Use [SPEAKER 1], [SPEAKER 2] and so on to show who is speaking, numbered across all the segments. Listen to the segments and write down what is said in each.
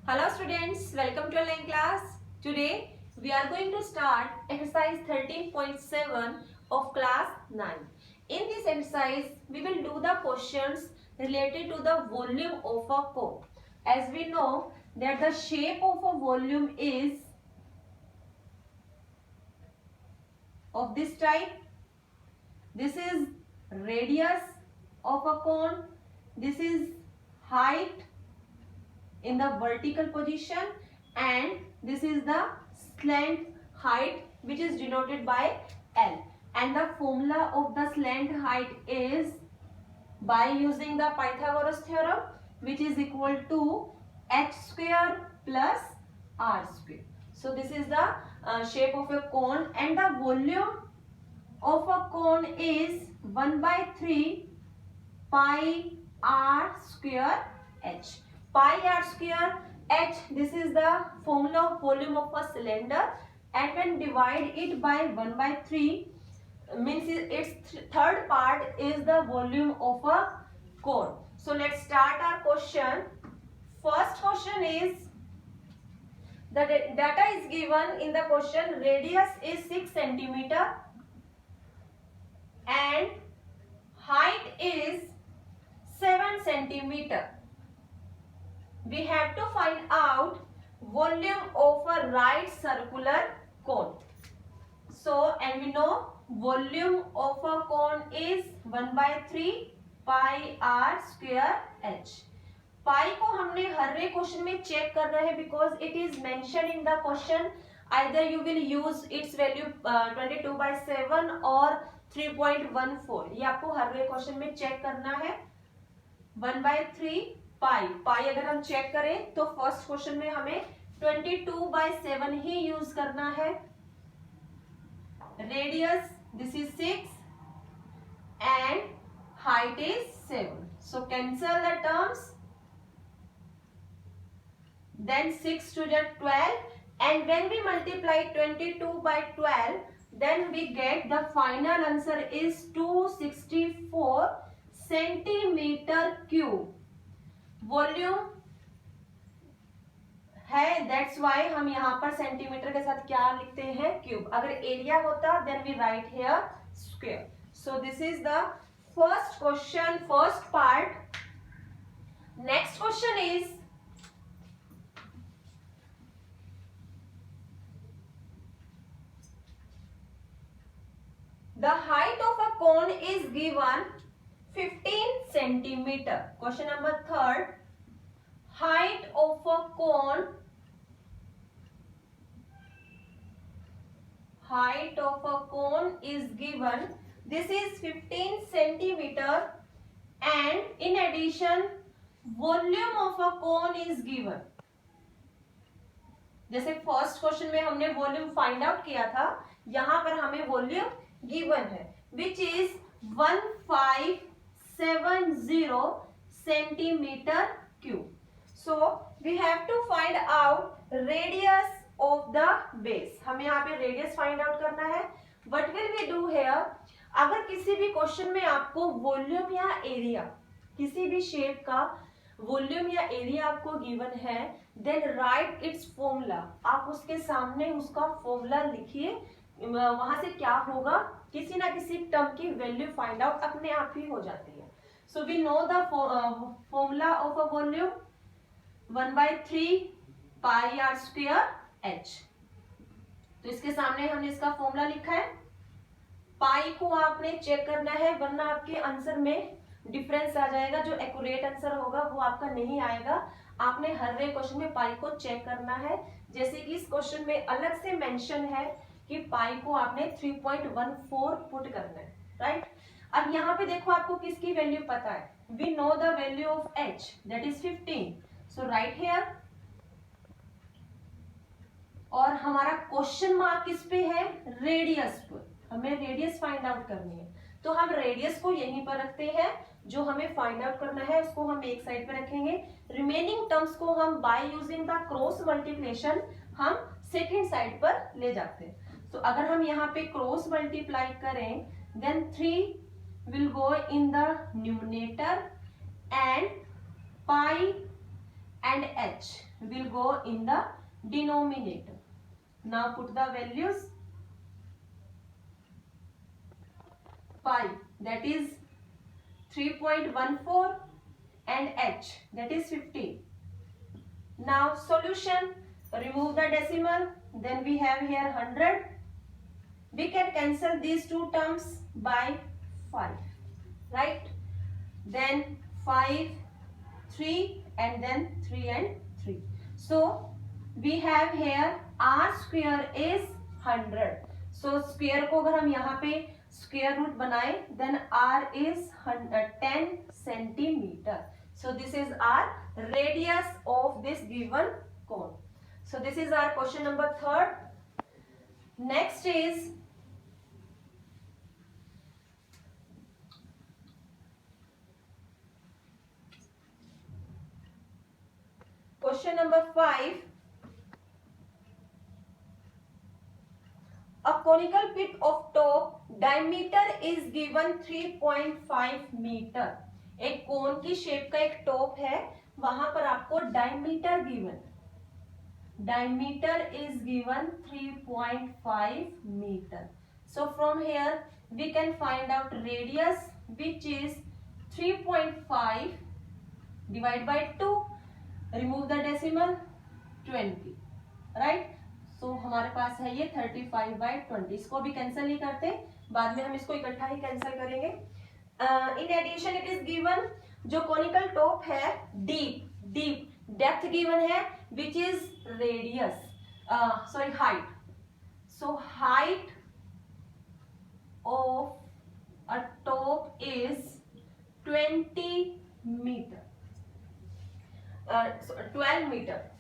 [SPEAKER 1] Hello students, welcome to online class. Today we are going to start exercise 13.7 of class 9. In this exercise we will do the questions related to the volume of a cone. As we know that the shape of a volume is of this type. This is radius of a cone. This is height in the vertical position, and this is the slant height which is denoted by L, and the formula of the slant height is by using the Pythagoras theorem, which is equal to h square plus r square. So this is the shape of a cone, and the volume of a cone is 1/3 pi r square h. Pi r square h, this is the formula of volume of a cylinder, and when divide it by 1/3 means its third part is the volume of a cone. So let's start our question. First question is, the data is given in the question. Radius is 6 centimeter and height is 7 centimeter. We have to find out volume of a right circular cone. So, and we know volume of a cone is 1/3 pi r square h. पाई को हमने हर एक question में check करना है because it is mentioned in the question. Either you will use its value 22/7 or 3.14. ये आपको हर एक question में चेक करना है. 1/3 पाई अगर हम चेक करें तो फर्स्ट क्वेश्चन में हमें 22/7 ही यूज करना है. Radius this is 6 and height is 7. So cancel the terms. Then 6 to the 12, and when we multiply 22/12, then we get the final answer is 264 centimeter cube. Volume है, that's why हम यहाँ पर centimetre के साथ क्या लिखते हैं, क्यूब. अगर एरिया होता then we write here square. So this is the first question, first part. Next question is, the height of a cone is given 15 centimeter. Question number third, height of a cone, height of a cone is given. This is 15 centimeter, and in addition volume of a cone is given. जैसे first question में हमने volume find out किया था, यहां पर हमें volume given है which is 1570 centimeter cube. So we have to find out radius of the base. हमें यहाँ पे रेडियस फाइंड आउट करना है. What will we do here? अगर किसी भी क्वेश्चन में आपको वॉल्यूम या एरिया, किसी भी शेप का वॉल्यूम या एरिया आपको गिवन है, देन राइट इट्स फॉर्मूला. आप उसके सामने उसका फॉर्मूला लिखिए. वहां से क्या होगा, किसी ना किसी टर्म की वैल्यू फाइंड आउट अपने आप ही हो जाती है. So we know the formula of a volume 1/3 pi r square h. तो इसके सामने हमने इसका फॉर्मूला लिखा है. पाई को आपने चेक करना है, वरना आपके आंसर में डिफरेंस आ जाएगा. जो एक्यूरेट आंसर होगा वो आपका नहीं आएगा. आपने हर एक क्वेश्चन में पाई को चेक करना है. जैसे कि इस क्वेश्चन में अलग से मेंशन है कि पाई को आपने 3.14 पुट करना है, राइट. अब यहाँ पे देखो आपको किसकी वैल्यू पता है. We know the value of h, that is 15. So right here. और हमारा क्वेश्चन मार्क किस पे है, रेडियस पर. हमें रेडियस फाइंड आउट करनी है, तो हम रेडियस को यहीं पर रखते हैं. जो हमें फाइंड आउट करना है उसको हम एक साइड पे रखेंगे. रिमेनिंग टर्म्स को हम by using the cross multiplication हम सेकेंड साइड पर ले जाते हैं. तो अगर हम यहाँ पे क्रॉस मल्टीप्लाई करें, then 3 will go in the numerator and pi and h will go in the denominator. Now put the values. Pi, that is 3.14, and h, that is 15. Now solution, remove the decimal, then we have here 100. We can cancel these two terms by 5, right? Then 5, 3, and then 3 and 3. So we have here r square is 100. So square को अगर हम यहाँ पे square root बनाए, then r is 10 centimeter. So this is our radius of this given cone. So this is our question number 3rd. Next is question number 5. A conical pit of top diameter is given 3.5 meter. एक कोन की shape का एक top है, वहां पर आपको diameter given, diameter is given 3.5 metre. So from here we can find out radius, which is 3.5 divided by 2. Remove the decimal, 20, right? So हमारे पास है ये 35/20. इसको भी कैंसिल नहीं करते, बाद में हम इसको इकट्ठा ही कैंसिल करेंगे. In addition it is given, जो कॉनिकल टॉप है डीप डेप्थ गिवन है, which is radius, sorry height. So height of a top is 20 metre, 12 metre.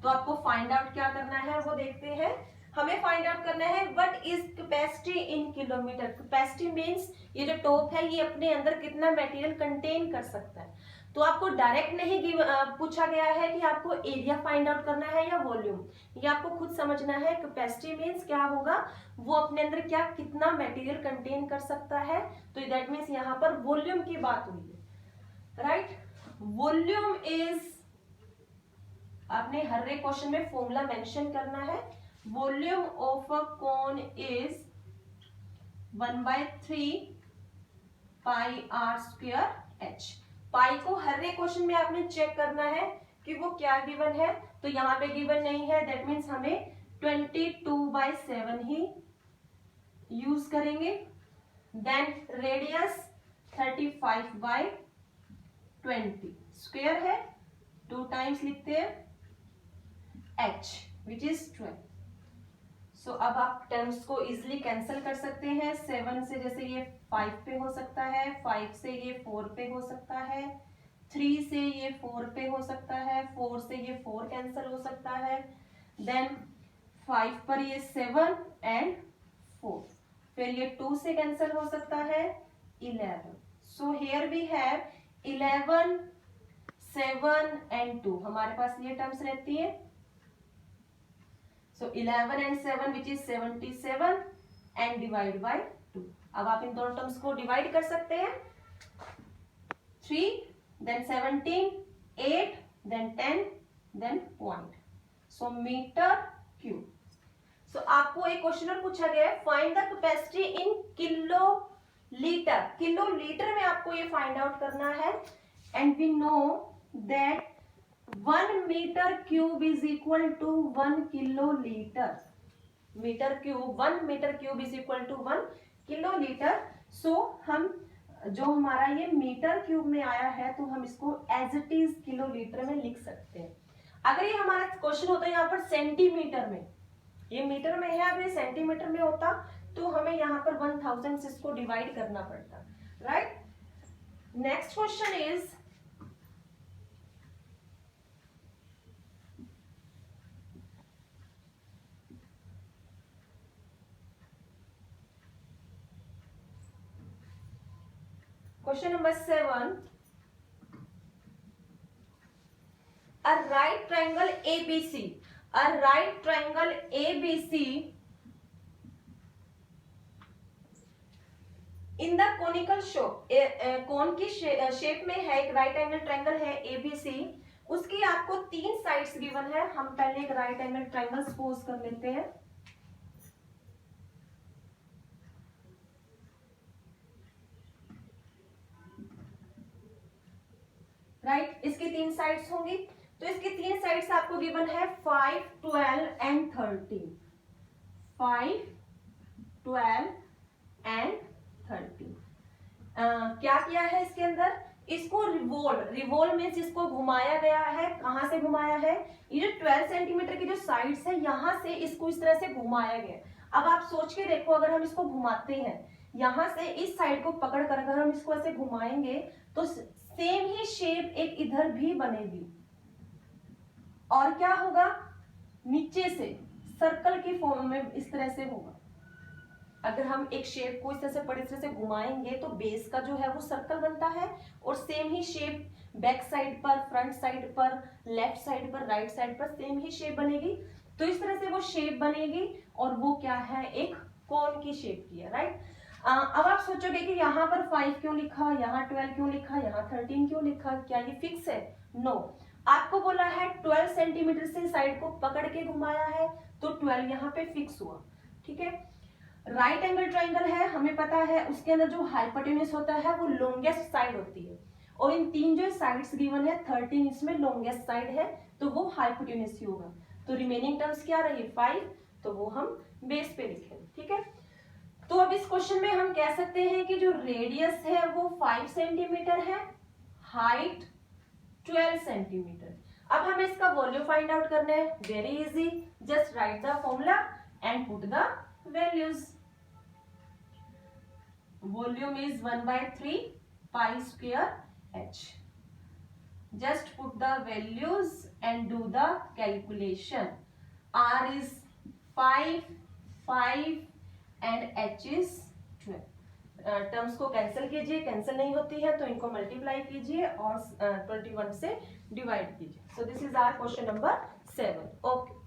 [SPEAKER 1] तो आपको फाइंड आउट क्या करना है वो देखते हैं. हमें फाइंड आउट करना है what is capacity in kilometre. Capacity means ये जो टॉप है ये अपने अंदर कितना मटेरियल कंटेन कर सकता है. तो आपको डायरेक्ट नहीं पूछा गया है कि आपको एरिया फाइंड आउट करना है या वॉल्यूम. ये आपको खुद समझना है. कैपेसिटी मींस क्या होगा, वो अपने अंदर क्या कितना मटेरियल कंटेन कर सकता है. तो दैट मींस यहाँ पर वॉल्यूम की बात हुई है, राइट. वॉल्यूम इज, आपने हर एक क्वेश्चन में फॉर्मूला मेंशन करना है. Volume of a cone is 1/3 pi r square h. Pi को हर एक क्वेश्चन में आपने चेक करना है कि वो क्या गिवन है. तो यहाँ पे गिवन नहीं है, दैट मीन्स हमें 22/7 ही यूज करेंगे. Then radius 35/20. स्क्वायर है, 2 टाइम्स लिखते हैं, h which is 12. So अब आप टर्म्स को इजिली कैंसिल कर सकते हैं. 7 से जैसे ये 5 पे हो सकता है, 5 से ये 4 पे हो सकता है, 3 से ये 4 पे हो सकता है, 4 से ये 4 कैंसिल हो सकता है, देन 5 पर ये 7 एंड 4, फिर ये 2 से कैंसिल हो सकता है, 11. So here we have 11, 7 and 2. हमारे पास ये टर्म्स रहती है. So 11 and 7 which is 77 and divide by 2. अब आप इन दोनों टर्म्स को डिवाइड कर सकते हैं. 3 then 17, 8 then 10 then point. So metre cube. So आपको एक क्वेश्चन और पूछा गया है, find the capacity in kilo litre. Kilo litre में आपको ये फाइंड आउट करना है. And we know that 1 metre cube is equal to 1 kilolitre. Metre cube, 1 metre cube is equal to 1 kilolitre. So हम जो हमारा ये मीटर क्यूब में आया है, तो हम इसको एज इट इज किलोलीटर में लिख सकते हैं. अगर ये हमारा क्वेश्चन होता है यहाँ पर सेंटीमीटर में, ये मीटर में है, अगर ये सेंटीमीटर में होता तो हमें यहाँ पर 1000 से इसको डिवाइड करना पड़ता, right. Next question is, question number 7. A right triangle ABC. A right triangle ABC in the conical shape. कोन की शेप में है, एक राइट एंगल ट्रायंगल है ABC. उसकी आपको 3 साइड्स गिवन है। हम पहले एक राइट एंगल ट्राइंगल सपोज कर लेते हैं। राइट, इसकी 3 साइड्स होंगी। तो इसकी 3 साइड्स आपको गिवन है 5, 12 एंड 13। 5, 12 एंड 13। क्या किया है इसके अंदर, इसको रिवोल्व मीन्स इसको घुमाया गया है। कहां से घुमाया है, ये जो 12 सेंटीमीटर की जो साइड्स है यहां से इसको इस तरह से घुमाया गया। अब आप सोच के देखो, अगर हम इसको घुमाते हैं यहां से इस साइड को पकड़ कर अगर हम इसको ऐसे घुमाएंगे तो सेम ही शेप एक इधर भी बनेगी। और क्या होगा, नीचे से सर्कल की फॉर्म में इस तरह से होगा। अगर हम एक शेप को इस तरह से बड़ी तरह से घुमाएंगे तो बेस का जो है वो सर्कल बनता है, और सेम ही शेप बैक साइड पर, फ्रंट साइड पर, लेफ्ट साइड पर, राइट साइड पर सेम ही शेप बनेगी। तो इस तरह से वो शेप बनेगी, और वो क्या है, एक कोन की शेप की है। राइट, अब आप सोचोगे कि यहाँ पर 5 क्यों लिखा, यहाँ 12 क्यों लिखा, यहाँ 13 क्यों लिखा, क्या ये फिक्स है? नो, आपको बोला है 12 सेंटीमीटर से साइड को पकड़ के घुमाया है तो 12 यहाँ पे फिक्स हुआ। ठीक है, राइट एंगल ट्राइंगल है, हमें पता है उसके अंदर जो हाइपोटेन्यूज होता है वो लॉन्गेस्ट साइड होती है, और इन 3 जो साइड्स गिवन है 13 इसमें लॉन्गेस्ट साइड है, तो वो हाइपोटेन्यूज ही होगा। तो रिमेनिंग टर्म्स क्या रही, 5, तो वो हम बेस पे लिखें। ठीक है, तो अब इस क्वेश्चन में हम कह सकते हैं कि जो रेडियस है वो 5 सेंटीमीटर है, हाइट 12 सेंटीमीटर। अब हमें इसका वॉल्यूम फाइंड आउट करना है। Very easy, just right the formula and put the values. Volume is 1/3 pi square h। Just put the values and do the calculation. r is 5 and h is 12। Terms को cancel कीजिए, cancel नहीं होती है तो इनको multiply कीजिए और 21 से डिवाइड कीजिए। So this is our question number 7। Okay.